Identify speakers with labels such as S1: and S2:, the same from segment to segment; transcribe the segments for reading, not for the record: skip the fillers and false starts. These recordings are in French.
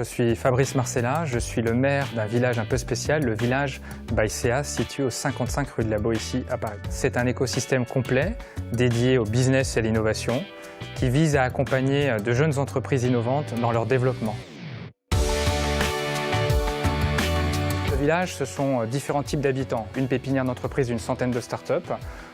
S1: Je suis Fabrice Marcella, je suis le maire d'un village un peu spécial, le village Baïséa, situé au 55 rue de la Boétie à Paris. C'est un écosystème complet dédié au business et à l'innovation qui vise à accompagner de jeunes entreprises innovantes dans leur développement. Le village, ce sont différents types d'habitants. Une pépinière d'entreprise d'une centaine de start-up.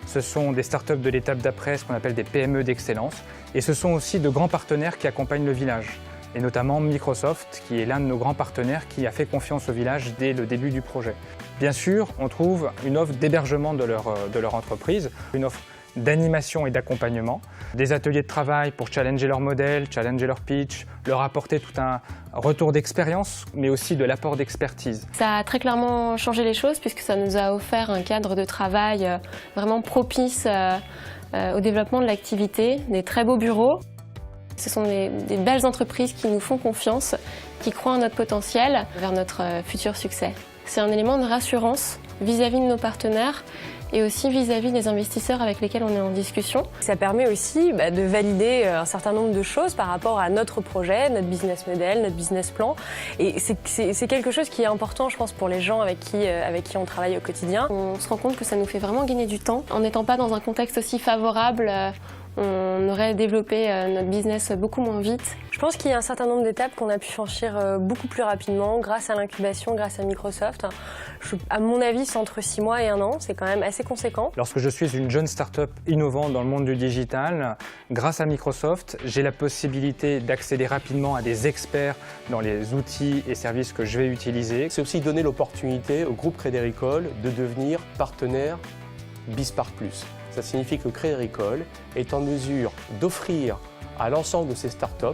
S1: Ce sont des start-up de l'étape d'après, ce qu'on appelle des PME d'excellence. Et ce sont aussi de grands partenaires qui accompagnent le village. Et notamment Microsoft, qui est l'un de nos grands partenaires qui a fait confiance au village dès le début du projet. Bien sûr, on trouve une offre d'hébergement de leur entreprise, une offre d'animation et d'accompagnement, des ateliers de travail pour challenger leur modèle, challenger leur pitch, leur apporter tout un retour d'expérience, mais aussi de l'apport d'expertise.
S2: Ça a très clairement changé les choses puisque ça nous a offert un cadre de travail vraiment propice au développement de l'activité, des très beaux bureaux. Ce sont des belles entreprises qui nous font confiance, qui croient en notre potentiel vers notre futur succès. C'est un élément de rassurance vis-à-vis de nos partenaires et aussi vis-à-vis des investisseurs avec lesquels on est en discussion.
S3: Ça permet aussi de valider un certain nombre de choses par rapport à notre projet, notre business model, notre business plan. Et c'est quelque chose qui est important, je pense, pour les gens avec qui on travaille au quotidien.
S2: On se rend compte que ça nous fait vraiment gagner du temps. En n'étant pas dans un contexte aussi favorable, on aurait développé notre business beaucoup moins vite.
S3: Je pense qu'il y a un certain nombre d'étapes qu'on a pu franchir beaucoup plus rapidement grâce à l'incubation, grâce à Microsoft. À mon avis, c'est entre 6 mois et 1 an, c'est quand même assez conséquent.
S1: Lorsque je suis une jeune start-up innovante dans le monde du digital, grâce à Microsoft, j'ai la possibilité d'accéder rapidement à des experts dans les outils et services que je vais utiliser.
S4: C'est aussi donner l'opportunité au groupe Crédit Agricole de devenir partenaire BizPark+. Ça signifie que le Crédit Agricole est en mesure d'offrir à l'ensemble de ces startups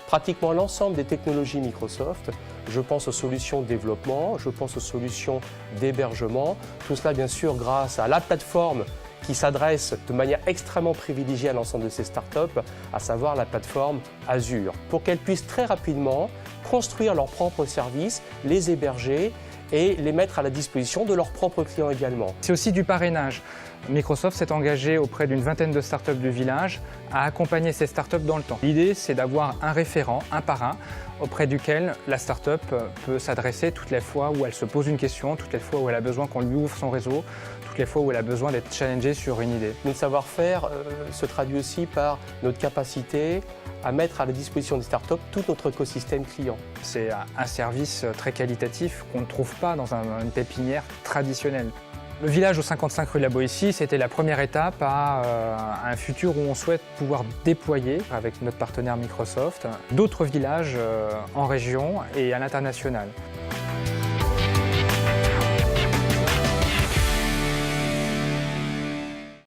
S4: pratiquement l'ensemble des technologies Microsoft. Je pense aux solutions de développement, je pense aux solutions d'hébergement. Tout cela, bien sûr, grâce à la plateforme qui s'adresse de manière extrêmement privilégiée à l'ensemble de ces startups, à savoir la plateforme Azure, pour qu'elles puissent très rapidement construire leurs propres services, les héberger et les mettre à la disposition de leurs propres clients également.
S1: C'est aussi du parrainage. Microsoft s'est engagé auprès d'une vingtaine de startups du village à accompagner ces startups dans le temps. L'idée, c'est d'avoir un référent, un parrain, auprès duquel la startup peut s'adresser toutes les fois où elle se pose une question, toutes les fois où elle a besoin qu'on lui ouvre son réseau, toutes les fois où elle a besoin d'être challengée sur une idée.
S4: Notre savoir-faire se traduit aussi par notre capacité à mettre à la disposition des startups tout notre écosystème client.
S1: C'est un service très qualitatif qu'on ne trouve pas dans une pépinière traditionnelle. Le village au 55 rue de la Boétie, c'était la première étape à un futur où on souhaite pouvoir déployer, avec notre partenaire Microsoft, d'autres villages en région et à l'international.